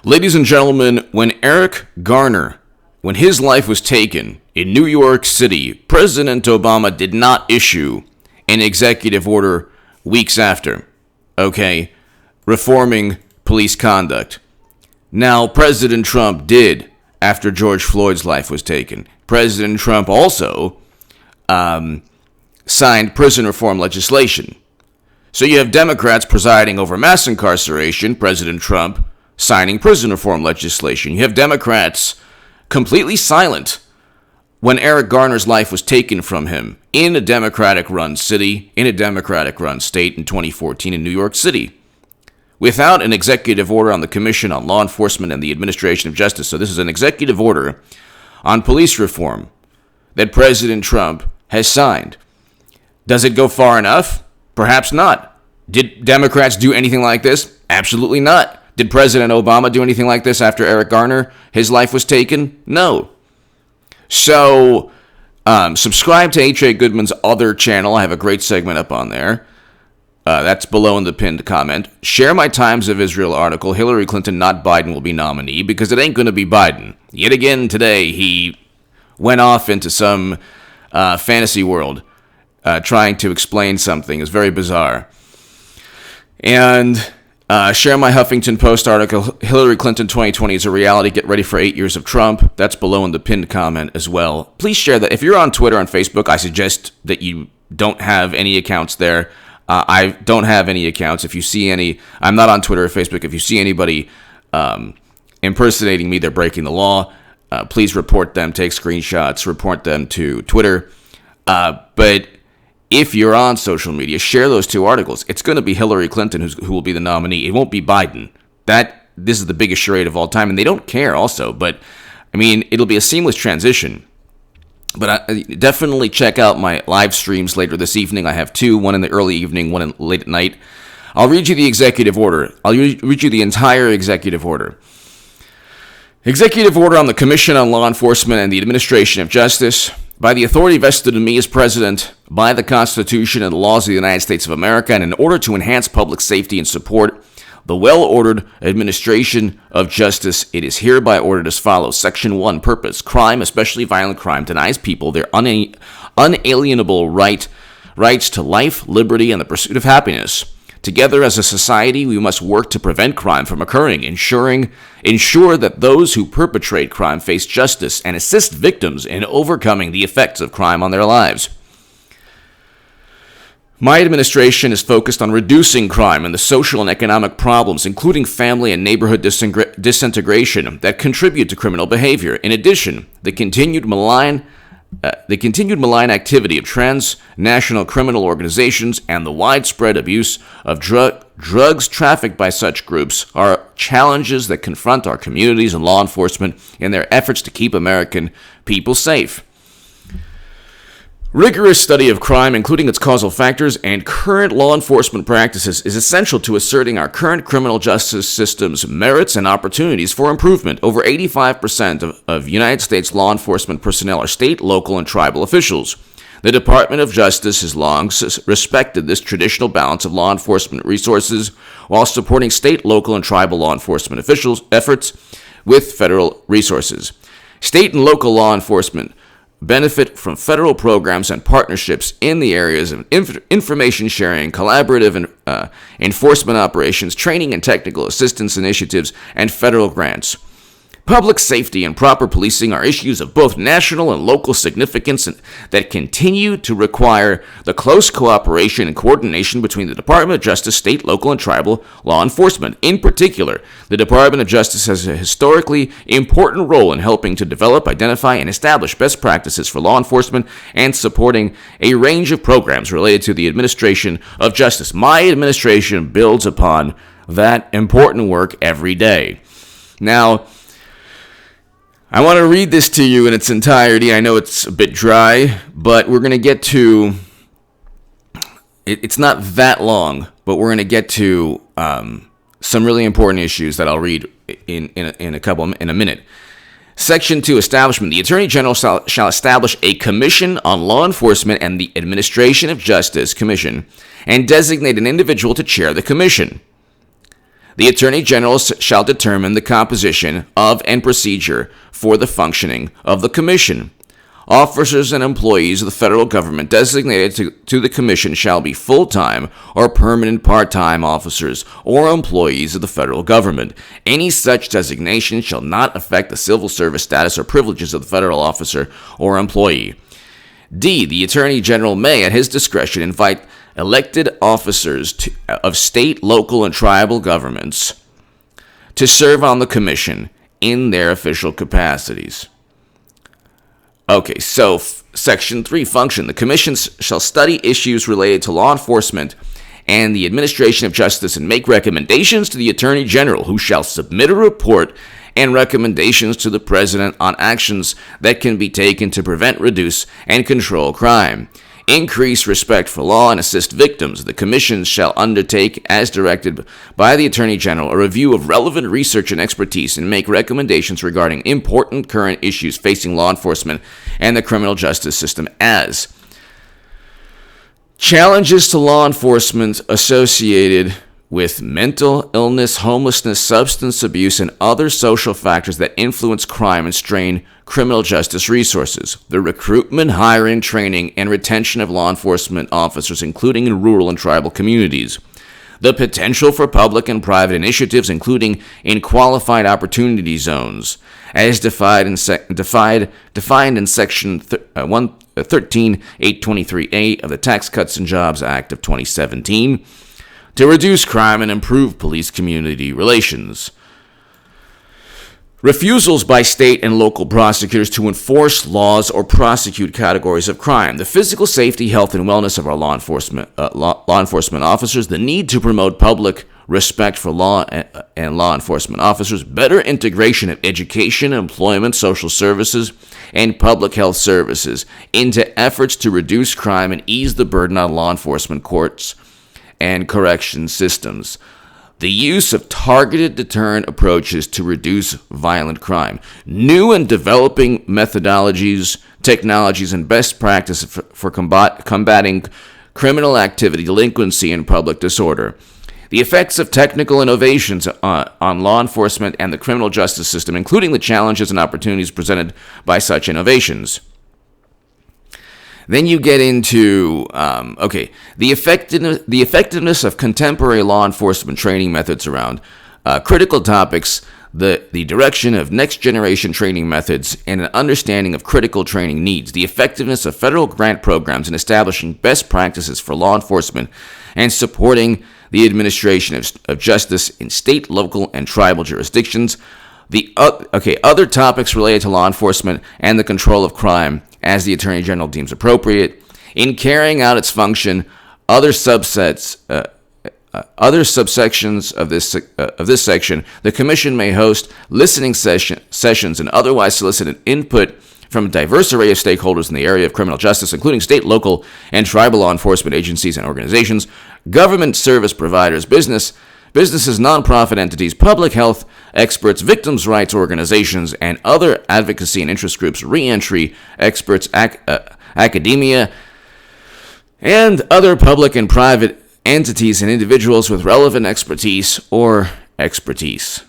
Ladies and gentlemen, when Eric Garner, when his life was taken in New York City, President Obama did not issue an executive order weeks after, reforming police conduct. Now, President Trump did after George Floyd's life was taken. President Trump also signed prison reform legislation. So you have Democrats presiding over mass incarceration, President Trump signing prison reform legislation. You have Democrats completely silent when Eric Garner's life was taken from him in a Democratic-run city, in a Democratic-run state in 2014 in New York City, without an executive order on the Commission on Law Enforcement and the Administration of Justice. So this is an executive order on police reform that President Trump has signed. Does it go far enough? Perhaps not. Did Democrats do anything like this? Absolutely not. Did President Obama do anything like this after Eric Garner, his life was taken? No. So, subscribe to H.A. Goodman's other channel. I have a great segment up on there. That's below in the pinned comment. Share my Times of Israel article, Hillary Clinton, not Biden, will be nominee, because it ain't going to be Biden. Yet again today, he went off into some fantasy world trying to explain something. It's very bizarre. And share my Huffington Post article, Hillary Clinton 2020 is a reality. Get ready for 8 years of Trump. That's below in the pinned comment as well. Please share that. If you're on Twitter, on Facebook, I suggest that you don't have any accounts there. I don't have any accounts. If you see any, I'm not on Twitter or Facebook. If you see anybody impersonating me, they're breaking the law. Please report them, take screenshots, report them to Twitter. But if you're on social media, share those two articles. It's going to be Hillary Clinton who will be the nominee. It won't be Biden. This is the biggest charade of all time, and they don't care also. But, I mean, it'll be a seamless transition. But definitely check out my live streams later this evening. I have two, one in the early evening, one late at night. I'll read you the executive order. I'll read you the entire executive order. Executive order on the Commission on Law Enforcement and the Administration of Justice. By the authority vested in me as President, by the Constitution and the laws of the United States of America, and in order to enhance public safety and support the well-ordered administration of justice, it is hereby ordered as follows. Section 1, purpose. Crime, especially violent crime, denies people their unalienable rights to life, liberty, and the pursuit of happiness. Together as a society, we must work to prevent crime from occurring, ensure that those who perpetrate crime face justice, and assist victims in overcoming the effects of crime on their lives. My administration is focused on reducing crime and the social and economic problems, including family and neighborhood disintegration, that contribute to criminal behavior. In addition, the continued malign activity of transnational criminal organizations and the widespread abuse of drugs trafficked by such groups are challenges that confront our communities and law enforcement in their efforts to keep American people safe. Rigorous study of crime, including its causal factors and current law enforcement practices, is essential to asserting our current criminal justice system's merits and opportunities for improvement. Over 85% of United States law enforcement personnel are state, local, and tribal officials. The Department of Justice has long respected this traditional balance of law enforcement resources while supporting state, local, and tribal law enforcement officials' efforts with federal resources. State and local law enforcement benefit from federal programs and partnerships in the areas of information sharing, collaborative enforcement operations, training and technical assistance initiatives, and federal grants. Public safety and proper policing are issues of both national and local significance that continue to require the close cooperation and coordination between the Department of Justice, state, local, and tribal law enforcement. In particular, the Department of Justice has a historically important role in helping to develop, identify, and establish best practices for law enforcement and supporting a range of programs related to the administration of justice. My administration builds upon that important work every day. Now, I want to read this to you in its entirety. I know it's a bit dry, but we're going to get to, it's not that long, but we're going to get to some really important issues that I'll read in a minute. Section 2, establishment. The Attorney General shall establish a Commission on Law Enforcement and the Administration of Justice Commission and designate an individual to chair the commission. The Attorney General shall determine the composition of and procedure for the functioning of the Commission. Officers and employees of the federal government designated to the Commission shall be full-time or permanent part-time officers or employees of the federal government. Any such designation shall not affect the civil service status or privileges of the federal officer or employee. D. The Attorney General may, at his discretion, invite elected officers of state, local, and tribal governments to serve on the Commission in their official capacities. Okay, so Section 3, function. The commissions shall study issues related to law enforcement and the administration of justice and make recommendations to the Attorney General, who shall submit a report and recommendations to the President on actions that can be taken to prevent, reduce, and control crime. Increase respect for law and assist victims. The commissions shall undertake, as directed by the Attorney General, a review of relevant research and expertise and make recommendations regarding important current issues facing law enforcement and the criminal justice system as challenges to law enforcement associated with mental illness, homelessness, substance abuse, and other social factors that influence crime and strain criminal justice resources. The recruitment, hiring, training, and retention of law enforcement officers, including in rural and tribal communities. The potential for public and private initiatives, including in qualified opportunity zones, as defined in Section 13823A of the Tax Cuts and Jobs Act of 2017, to reduce crime and improve police-community relations. Refusals by state and local prosecutors to enforce laws or prosecute categories of crime. The physical safety, health, and wellness of our law enforcement officers. The need to promote public respect for law and law enforcement officers. Better integration of education, employment, social services, and public health services into efforts to reduce crime and ease the burden on law enforcement courts and correction systems. The use of targeted deterrent approaches to reduce violent crime. New and developing methodologies, technologies, and best practices for combating criminal activity, delinquency, and public disorder. The effects of technical innovations on law enforcement and the criminal justice system, including the challenges and opportunities presented by such innovations. Then you get into, the effectiveness of contemporary law enforcement training methods around critical topics, the direction of next-generation training methods, and an understanding of critical training needs, the effectiveness of federal grant programs in establishing best practices for law enforcement and supporting the administration of justice in state, local, and tribal jurisdictions, other topics related to law enforcement and the control of crime as the Attorney General deems appropriate. In carrying out its function, other subsections of this section, the Commission may host listening sessions and otherwise solicit input from a diverse array of stakeholders in the area of criminal justice, including state, local, and tribal law enforcement agencies and organizations, government service providers, businesses, nonprofit entities, public health experts, victims' rights organizations, and other advocacy and interest groups, re-entry experts, academia, and other public and private entities and individuals with relevant experience or expertise.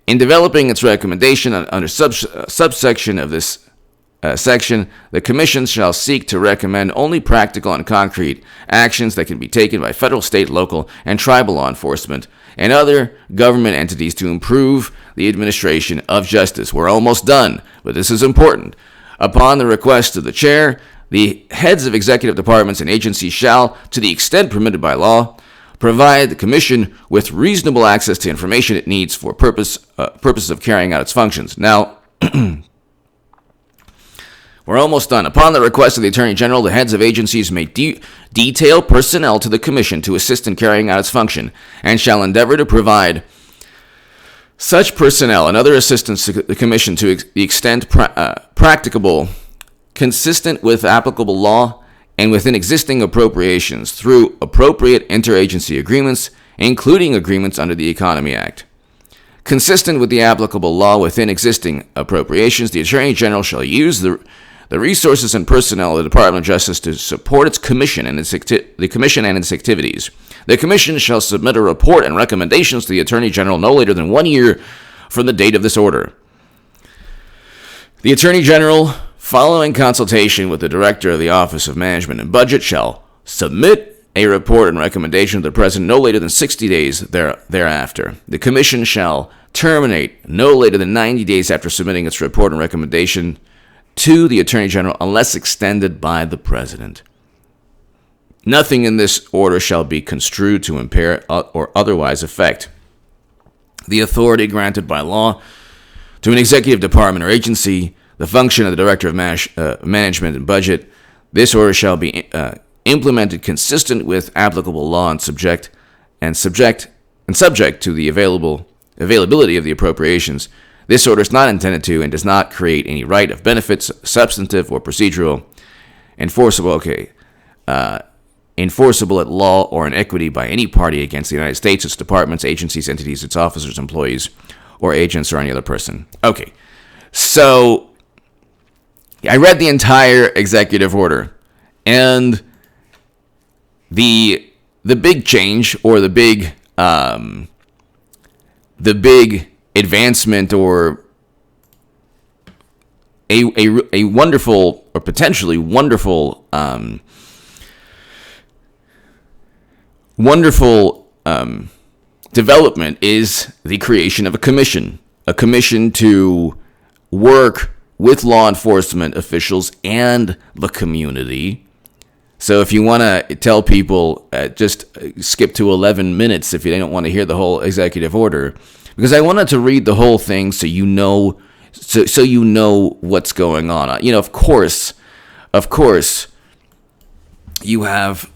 In developing its recommendation under subsection of this section, the Commission shall seek to recommend only practical and concrete actions that can be taken by federal, state, local, and tribal law enforcement and other government entities to improve the administration of justice. We're almost done, but this is important. Upon the request of the chair, the heads of executive departments and agencies shall, to the extent permitted by law, provide the Commission with reasonable access to information it needs for purposes of carrying out its functions. Now, we're almost done. Upon the request of the Attorney General, the heads of agencies may detail personnel to the Commission to assist in carrying out its function, and shall endeavor to provide such personnel and other assistance to the Commission to the extent practicable, consistent with applicable law and within existing appropriations through appropriate interagency agreements, including agreements under the Economy Act. Consistent with the applicable law within existing appropriations, the Attorney General shall use the the resources and personnel of the Department of Justice to support its commission and its activities. The commission shall submit a report and recommendations to the Attorney General no later than 1 year from the date of this order. The Attorney General, following consultation with the Director of the Office of Management and Budget, shall submit a report and recommendation to the President no later than 60 days thereafter. The Commission shall terminate no later than 90 days after submitting its report and recommendation to the Attorney General unless extended by the President. Nothing in this order shall be construed to impair or otherwise affect the authority granted by law to an executive department or agency, the function of the Director of Management and Budget. This order shall be implemented consistent with applicable law and subject to the availability of the appropriations. This order is not intended to and does not create any right of benefits, substantive or procedural, enforceable at law or in equity by any party against the United States, its departments, agencies, entities, its officers, employees, or agents, or any other person. Okay, so I read the entire executive order, and the big change, or the big advancement, or a wonderful or potentially wonderful development is the creation of a commission to work with law enforcement officials and the community. So if you want to tell people, just skip to 11 minutes if you don't want to hear the whole executive order, because I wanted to read the whole thing so you know what's going on. You know, of course, you have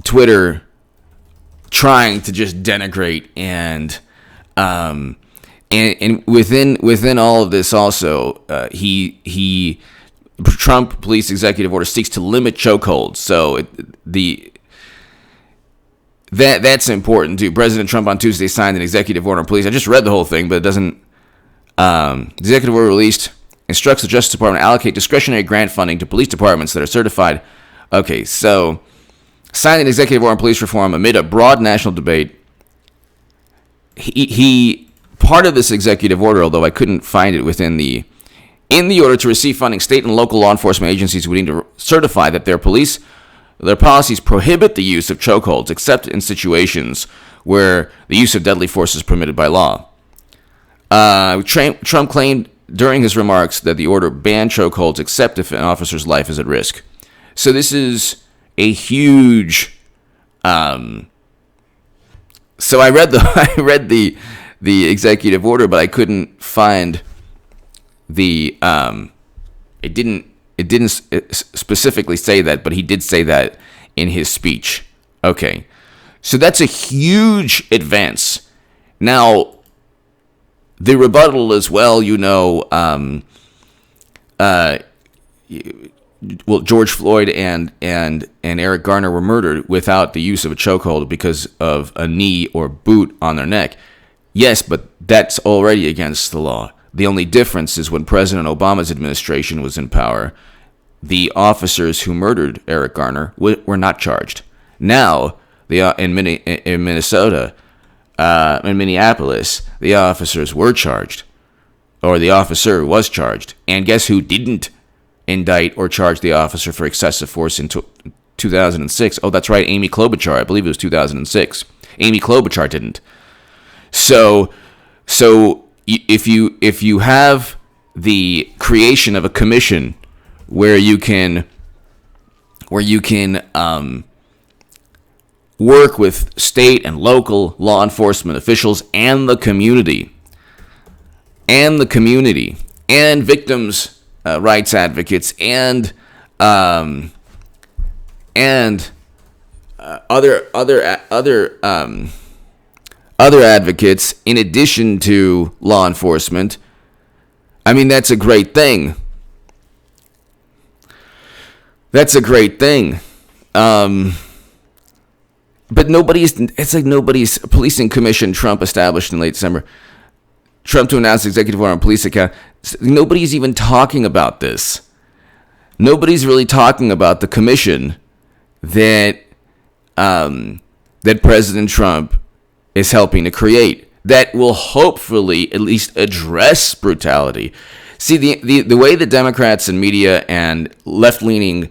Twitter trying to just denigrate and within all of this also, Trump police executive order seeks to limit chokeholds. So that's important too. President Trump on Tuesday signed an executive order on police. I just read the whole thing, but it doesn't. The executive order released instructs the Justice Department to allocate discretionary grant funding to police departments that are certified. Okay, so signed an executive order on police reform amid a broad national debate. He part of this executive order, although I couldn't find it in the order to receive funding, state and local law enforcement agencies would need to certify that their policies prohibit the use of chokeholds except in situations where the use of deadly force is permitted by law. Trump claimed during his remarks that the order banned chokeholds except if an officer's life is at risk. So this is a huge. So I read the executive order, but I couldn't find the. It didn't specifically say that, but he did say that in his speech. Okay, so that's a huge advance. Now, the rebuttal as well, George Floyd and Eric Garner were murdered without the use of a chokehold because of a knee or boot on their neck. Yes, but that's already against the law. The only difference is when President Obama's administration was in power, the officers who murdered Eric Garner were not charged. Now, in Minnesota, in Minneapolis, the officers were charged, or the officer was charged. And guess who didn't indict or charge the officer for excessive force in 2006? Oh, that's right, Amy Klobuchar. I believe it was 2006. Amy Klobuchar didn't. So if you have the creation of a commission where you can work with state and local law enforcement officials and the community and victims' rights advocates and other advocates in addition to law enforcement, I mean, that's a great thing. That's a great thing. But nobody's policing commission Trump established in late December. Trump to announce executive order on police account. Nobody's even talking about this. Nobody's really talking about the commission that that President Trump is helping to create that will hopefully at least address brutality. See, the way the Democrats and media and left-leaning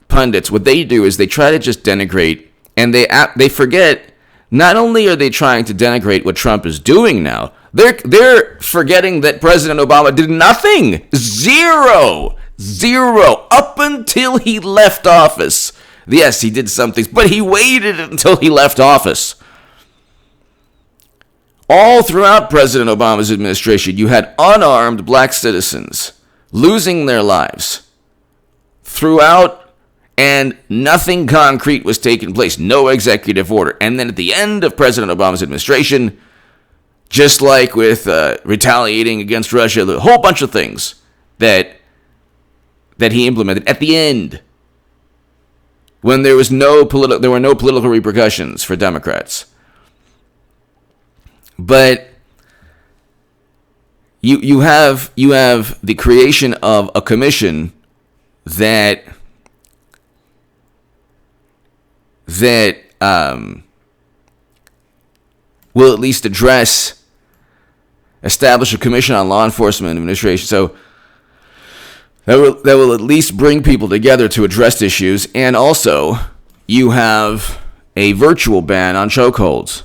pundits, what they do is they try to just denigrate, and they forget. Not only are they trying to denigrate what Trump is doing now, they're forgetting that President Obama did nothing. Zero up until he left office. Yes, he did some things, but he waited until he left office. All throughout President Obama's administration, you had unarmed black citizens losing their lives throughout, and nothing concrete was taking place. No executive order. And then at the end of President Obama's administration, just like with retaliating against Russia, a whole bunch of things that he implemented at the end, when there were no political repercussions for Democrats. But you have the creation of a commission that will at least establish a commission on law enforcement administration. So that will at least bring people together to address issues. And also, you have a virtual ban on chokeholds,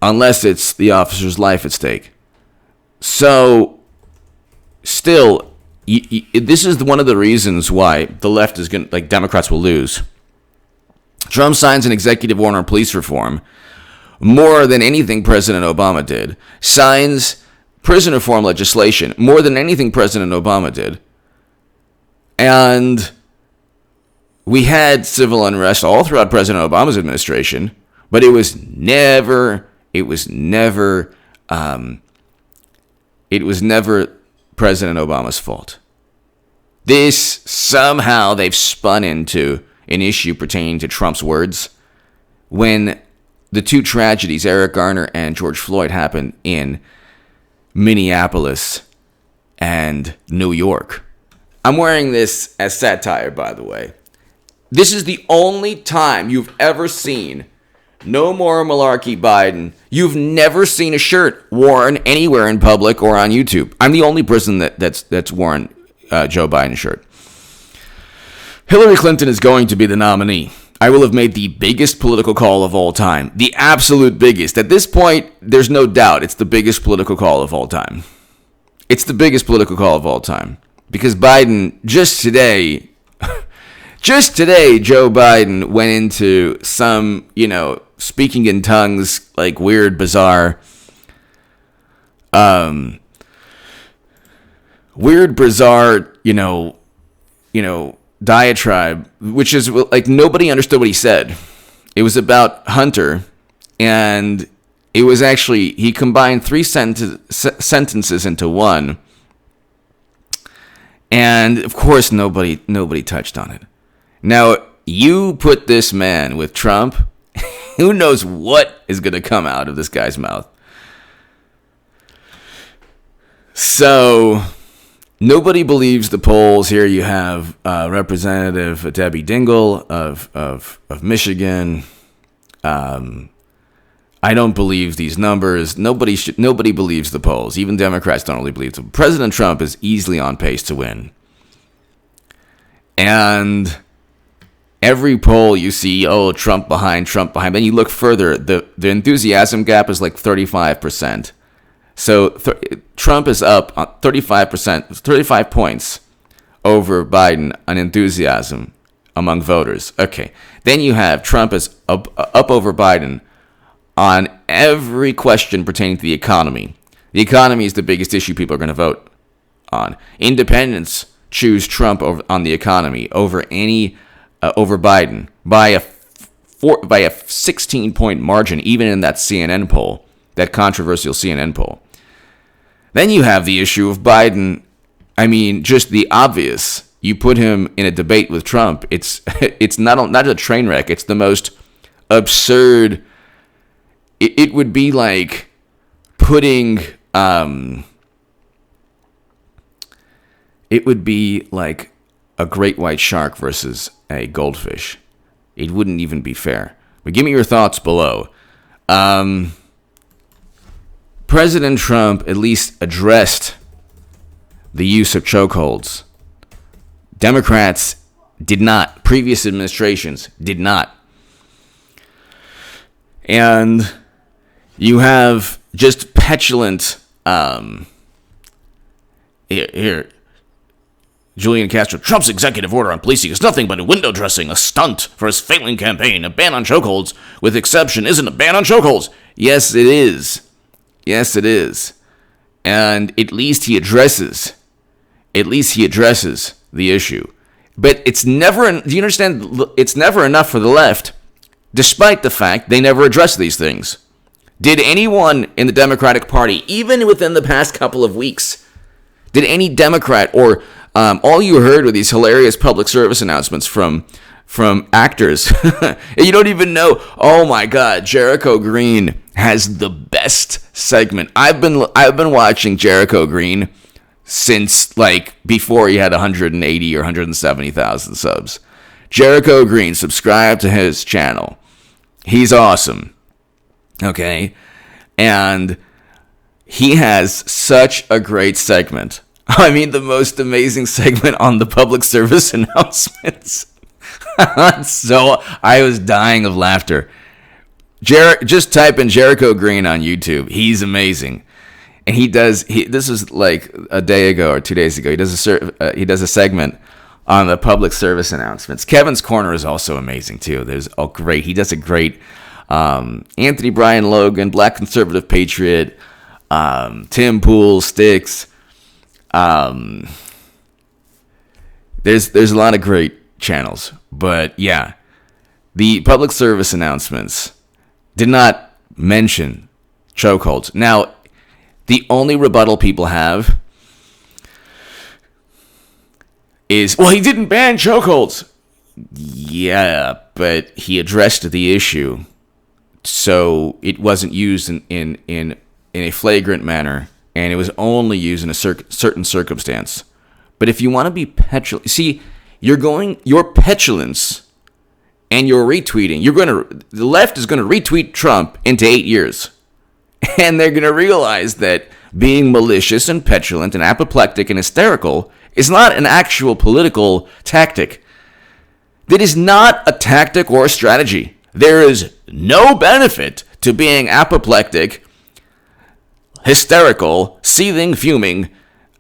unless it's the officer's life at stake. So, still, this is one of the reasons why the left is going to, like, Democrats will lose. Trump signs an executive order on police reform, more than anything President Obama did. Signs prison reform legislation, more than anything President Obama did. And we had civil unrest all throughout President Obama's administration, but it was never President Obama's fault. This, somehow, they've spun into an issue pertaining to Trump's words, when the two tragedies, Eric Garner and George Floyd, happened in Minneapolis and New York. I'm wearing this as satire, by the way. This is the only time you've ever seen No More Malarkey Biden. You've never seen a shirt worn anywhere in public or on YouTube. I'm the only person that's worn Joe Biden's shirt. Hillary Clinton is going to be the nominee. I will have made the biggest political call of all time. The absolute biggest. At this point, there's no doubt it's the biggest political call of all time. It's the biggest political call of all time. Because Biden, just today, Joe Biden went into some, speaking in tongues, like weird, bizarre, diatribe, which is like nobody understood what he said. It was about Hunter, and it was actually, he combined three sentences into one, and of course nobody touched on it. Now, you put this man with Trump, who knows what is going to come out of this guy's mouth. So, nobody believes the polls. Here you have Representative Debbie Dingell of Michigan. I don't believe these numbers. Nobody believes the polls. Even Democrats don't really believe them. President Trump is easily on pace to win. And every poll you see, Trump behind. Then you look further, the enthusiasm gap is like 35%. So Trump is up 35%, 35 points over Biden on enthusiasm among voters. Okay. Then you have Trump is up over Biden on every question pertaining to the economy. The economy is the biggest issue people are going to vote on. Independents choose Trump on the economy over Biden by a 16-point margin, even in that CNN poll, that controversial CNN poll. Then you have the issue of Biden. I mean, just the obvious. You put him in a debate with Trump. It's not a train wreck. It's the most absurd. it would be like putting, it would be like a great white shark versus a goldfish. It wouldn't even be fair. But give me your thoughts below. President Trump at least addressed the use of chokeholds. Democrats did not. Previous administrations did not. And you have just petulant, here, Julian Castro, Trump's executive order on policing is nothing but a window dressing, a stunt for his failing campaign. A ban on chokeholds, with exception, isn't a ban on chokeholds. Yes, it is. Yes, it is. And at least he addresses the issue. But it's never, do you understand? It's never enough for the left, despite the fact they never address these things. Did anyone in the Democratic Party, even within the past couple of weeks, did any Democrat, or all you heard were these hilarious public service announcements from actors? You don't even know. Oh my God, Jericho Green has the best segment. I've been watching Jericho Green since like before he had 180 or 170,000 subs. Jericho Green, subscribe to his channel. He's awesome. Okay? And he has such a great segment. I mean, the most amazing segment on the public service announcements. So I was dying of laughter. Just type in Jericho Green on YouTube. He's amazing. And this is like a day ago or 2 days ago. He does a segment on the public service announcements. Kevin's Corner is also amazing too. Great. He does a great Anthony Brian Logan, Black Conservative Patriot, Tim Pool, Sticks. There's a lot of great channels, but yeah, the public service announcements did not mention chokeholds. Now, the only rebuttal people have is, well, he didn't ban chokeholds. Yeah, but he addressed the issue, so it wasn't used in a flagrant manner, and it was only used in a certain circumstance. But if you want to be petulant, see, your petulance and your retweeting, the left is going to retweet Trump into 8 years. And they're going to realize that being malicious and petulant and apoplectic and hysterical is not an actual political tactic. That is not a tactic or a strategy. There is no benefit to being apoplectic, hysterical, seething, fuming,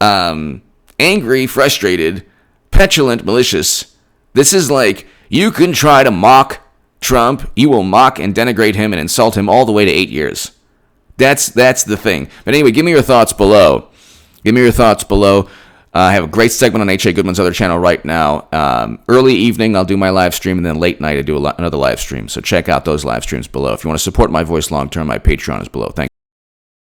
angry, frustrated, petulant, malicious. This is like, you can try to mock Trump. You will mock and denigrate him and insult him all the way to 8 years. That's the thing. But anyway, give me your thoughts below. I have a great segment on H.A. Goodman's other channel right now. Early evening, I'll do my live stream, and then late night, I do another live stream. So check out those live streams below. If you want to support my voice long term, my Patreon is below. Thank you.